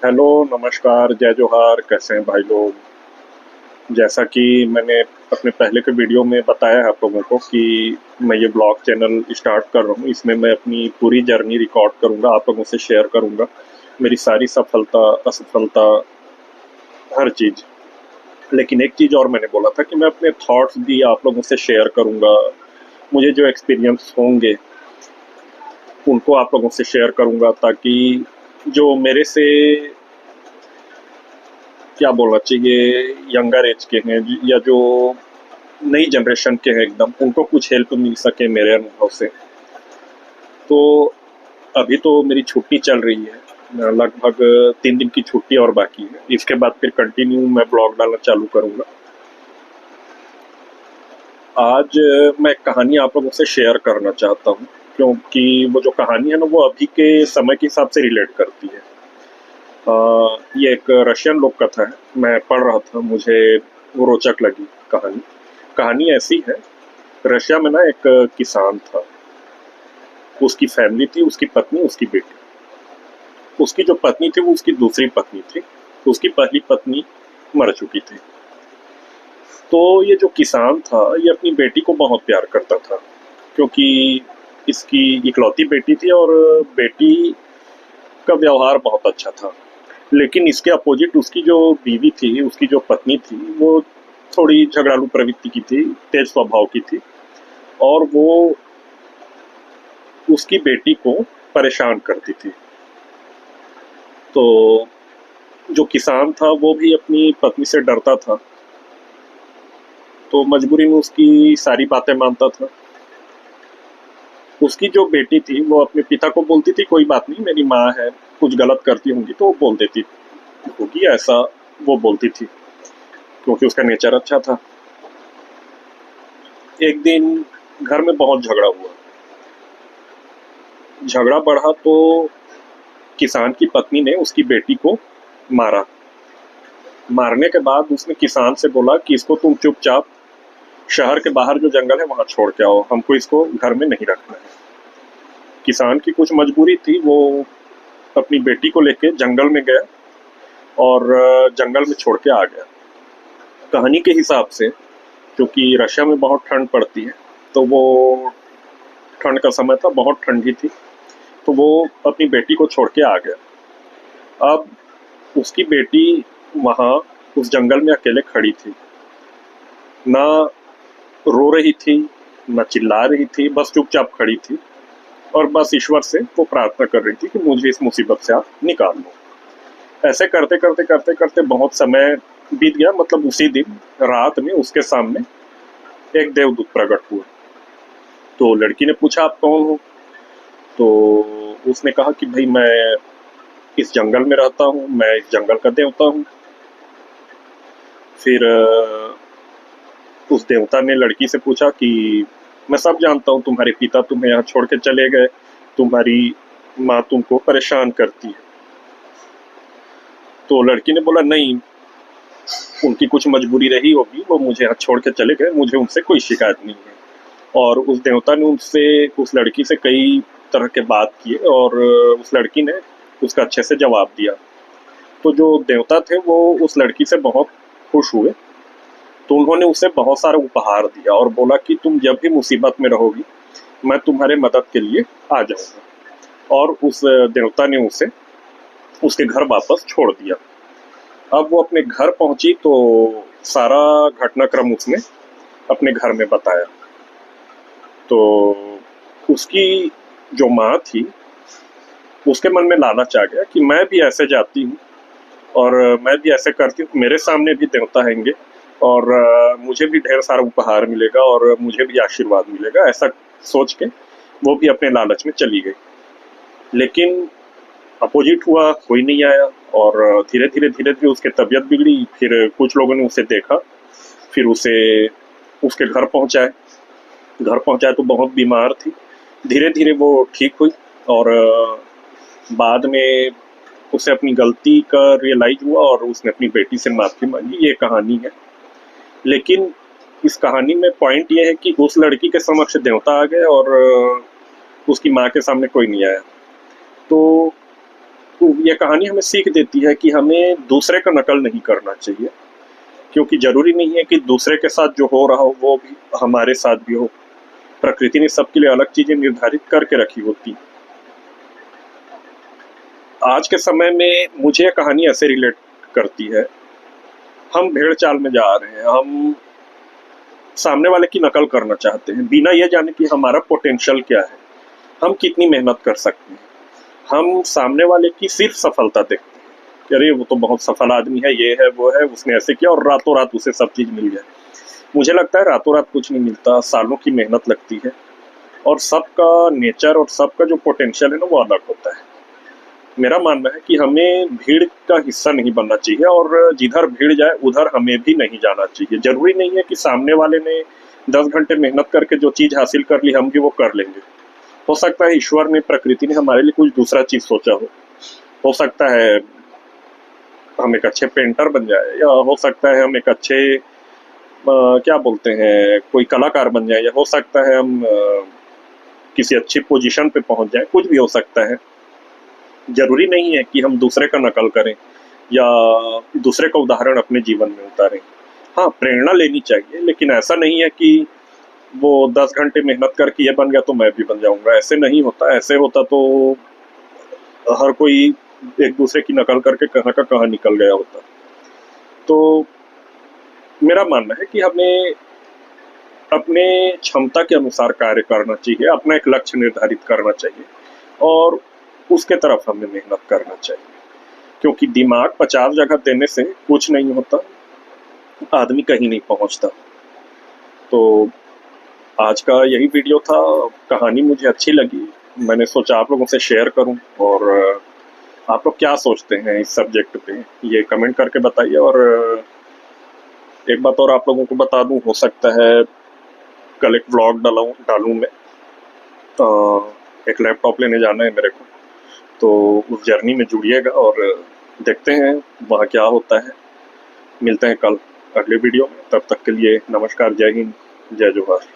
Hello, नमस्कार, जय जोहार, कैसे हैं भाई लोग? जैसा कि मैंने अपने पहले के वीडियो में बताया है आप लोगों को कि मैं ये ब्लॉग चैनल स्टार्ट कर रहा हूँ। इसमें मैं अपनी पूरी जर्नी रिकॉर्ड करूँगा, आप लोगों से शेयर करूँगा। मेरी सारी सफलता, असफलता, हर चीज़। लेकिन एक चीज़ और मैंने बोला था कि मैं अपने थॉट्स भी आप लोगों से शेयर करूँगा। मुझे जो एक्सपीरियंस होंगे, उनको आप लोगों से शेयर करूँगा ताकि जो मेरे से क्या बोलना चाहिए यंगर एज के हैं या जो नई जनरेशन के हैं एकदम, उनको कुछ हेल्प मिल सके मेरे अनुभव से। तो अभी तो मेरी छुट्टी चल रही है, लगभग 3 दिन की छुट्टी और बाकी है। इसके बाद फिर कंटिन्यू मैं ब्लॉग डालना चालू करूँगा। आज मैं एक कहानी आप लोगों से शेयर करना चाहता हूँ क्योंकि वो जो कहानी है ना वो अभी के समय के हिसाब से रिलेट करती है। ये एक रशियन लोक कथा है, मैं पढ़ रहा था, मुझे वो रोचक लगी कहानी। कहानी ऐसी है, रशिया में ना एक किसान था। उसकी फैमिली थी, उसकी पत्नी, उसकी बेटी। उसकी जो पत्नी थी वो उसकी दूसरी पत्नी थी। उसकी पहली पत्नी मर चुकी थी। तो ये जो किसान था ये अपनी बेटी को बहुत प्यार करता था क्योंकि इसकी इकलौती बेटी थी और बेटी का व्यवहार बहुत अच्छा था। लेकिन इसके अपोजिट उसकी जो बीवी थी, उसकी जो पत्नी थी, वो थोड़ी झगड़ालू प्रवृत्ति की थी, तेज स्वभाव की थी और वो उसकी बेटी को परेशान करती थी। तो जो किसान था वो भी अपनी पत्नी से डरता था, तो मजबूरी में उसकी सारी बातें मानता था। उसकी जो बेटी थी वो अपने पिता को बोलती थी कोई बात नहीं, मेरी माँ है, कुछ गलत करती होंगी तो वो बोल देती होगी, ऐसा वो बोलती थी क्योंकि उसका नेचर अच्छा था। एक दिन घर में बहुत झगड़ा हुआ। झगड़ा बढ़ा तो किसान की पत्नी ने उसकी बेटी को मारा। मारने के बाद उसने किसान से बोला कि इसको तुम चुपचाप शहर के बाहर जो जंगल है वहां छोड़ के आओ, हमको इसको घर में नहीं रखना है। किसान की कुछ मजबूरी थी, वो अपनी बेटी को लेके जंगल में गया और जंगल में छोड़ के आ गया। कहानी के हिसाब से, क्योंकि रशिया में बहुत ठंड पड़ती है, तो वो ठंड का समय था, बहुत ठंडी थी, तो वो अपनी बेटी को छोड़ के आ गया। अब उसकी बेटी वहां उस जंगल में अकेले खड़ी थी, ना रो रही थी, ना चिल्ला रही थी, बस चुपचाप खड़ी थी और बस ईश्वर से वो प्रार्थना कर रही थी कि मुझे इस मुसीबत से आप निकाल लो। ऐसे करते करते करते करते बहुत समय बीत गया। मतलब उसी दिन रात में उसके सामने एक देवदूत प्रकट हुआ। तो लड़की ने पूछा आप कौन हो? तो उसने कहा कि भाई मैं इस जंगल में रहता हूँ, मैं इस जंगल का देवता हूँ। फिर उस देवता ने लड़की से पूछा कि मैं सब जानता हूँ, तुम्हारे पिता तुम्हें यहाँ छोड़ के चले गए, तुम्हारी माँ तुमको परेशान करती है। तो लड़की ने बोला नहीं, उनकी कुछ मजबूरी रही होगी, वो मुझे यहाँ छोड़ के चले गए, मुझे उनसे कोई शिकायत नहीं है। और उस देवता ने उनसे उस लड़की से कई तरह के बात किए और उस लड़की ने उसका अच्छे से जवाब दिया। तो जो देवता थे वो उस लड़की से बहुत खुश हुए। तो उन्होंने उसे बहुत सारा उपहार दिया और बोला कि तुम जब भी मुसीबत में रहोगी मैं तुम्हारे मदद के लिए आ जाऊंगा। और उस देवता ने उसे उसके घर वापस छोड़ दिया। अब वो अपने घर पहुंची तो सारा घटनाक्रम उसने अपने घर में बताया। तो उसकी जो माँ थी उसके मन में लालच आ गया कि मैं भी ऐसे जाती हूँ और मैं भी ऐसे करती हूँ, मेरे सामने भी देवता आएंगे और मुझे भी ढेर सारा उपहार मिलेगा और मुझे भी आशीर्वाद मिलेगा। ऐसा सोच के वो भी अपने लालच में चली गई। लेकिन अपोजिट हुआ, कोई नहीं आया और धीरे धीरे उसकी तबीयत बिगड़ी। फिर कुछ लोगों ने उसे देखा, फिर उसे उसके घर पहुंचाए तो बहुत बीमार थी। धीरे धीरे वो ठीक हुई और बाद में उसे अपनी गलती का रियलाइज हुआ और उसने अपनी बेटी से माफी मांगी। ये कहानी है। लेकिन इस कहानी में पॉइंट ये है कि उस लड़की के समक्ष देवता आ गए और उसकी माँ के सामने कोई नहीं आया। तो ये कहानी हमें सीख देती है कि हमें दूसरे का नकल नहीं करना चाहिए, क्योंकि ज़रूरी नहीं है कि दूसरे के साथ जो हो रहा हो वो भी हमारे साथ भी हो। प्रकृति ने सबके लिए अलग चीज़ें निर्धारित करके रखी होती हैं। आज के समय में मुझे ये कहानी ऐसे रिलेट करती है, हम भेड़ चाल में जा रहे हैं, हम सामने वाले की नकल करना चाहते हैं बिना ये जाने कि हमारा पोटेंशियल क्या है, हम कितनी मेहनत कर सकते हैं। हम सामने वाले की सिर्फ सफलता देखते हैं कि अरे वो तो बहुत सफल आदमी है, ये है वो है, उसने ऐसे किया और रातों रात उसे सब चीज़ मिल जाए। मुझे लगता है रातों रात कुछ नहीं मिलता, सालों की मेहनत लगती है और सबका नेचर और सबका जो पोटेंशियल है ना वो अलग होता है। मेरा मानना है कि हमें भीड़ का हिस्सा नहीं बनना चाहिए और जिधर भीड़ जाए उधर हमें भी नहीं जाना चाहिए। जरूरी नहीं है कि सामने वाले ने 10 घंटे मेहनत करके जो चीज़ हासिल कर ली हम भी वो कर लेंगे। हो सकता है ईश्वर ने, प्रकृति ने हमारे लिए कुछ दूसरा चीज़ सोचा हो सकता है हम एक अच्छे पेंटर बन जाए, या हो सकता है हम एक अच्छे क्या बोलते हैं कोई कलाकार बन जाए, या हो सकता है हम किसी अच्छी पोजीशन पे पहुंच जाए, कुछ भी हो सकता है। जरूरी नहीं है कि हम दूसरे का नकल करें या दूसरे का उदाहरण अपने जीवन में उतारें। हाँ, प्रेरणा लेनी चाहिए, लेकिन ऐसा नहीं है कि वो 10 घंटे मेहनत करके ये बन गया तो मैं भी बन जाऊंगा। ऐसे नहीं होता। ऐसे होता तो हर कोई एक दूसरे की नकल करके कहाँ का कहाँ निकल गया होता। तो मेरा मानना है कि हमें अपने क्षमता के अनुसार कार्य करना चाहिए, अपना एक लक्ष्य निर्धारित करना चाहिए और उसके तरफ हमें मेहनत करना चाहिए, क्योंकि दिमाग 50 जगह देने से कुछ नहीं होता, आदमी कहीं नहीं पहुंचता। तो आज का यही वीडियो था। कहानी मुझे अच्छी लगी, मैंने सोचा आप लोगों से शेयर करूं। और आप लोग क्या सोचते हैं इस सब्जेक्ट पे ये कमेंट करके बताइए। और एक बात और आप लोगों को बता दूं, हो सकता है कल एक व्लॉग डालूं मैं। एक लैपटॉप लेने जाना है मेरे को, तो उस जर्नी में जुड़िएगा और देखते हैं वहाँ क्या होता है। मिलते हैं कल अगले वीडियो में, तब तक के लिए नमस्कार, जय हिंद, जय जोहार।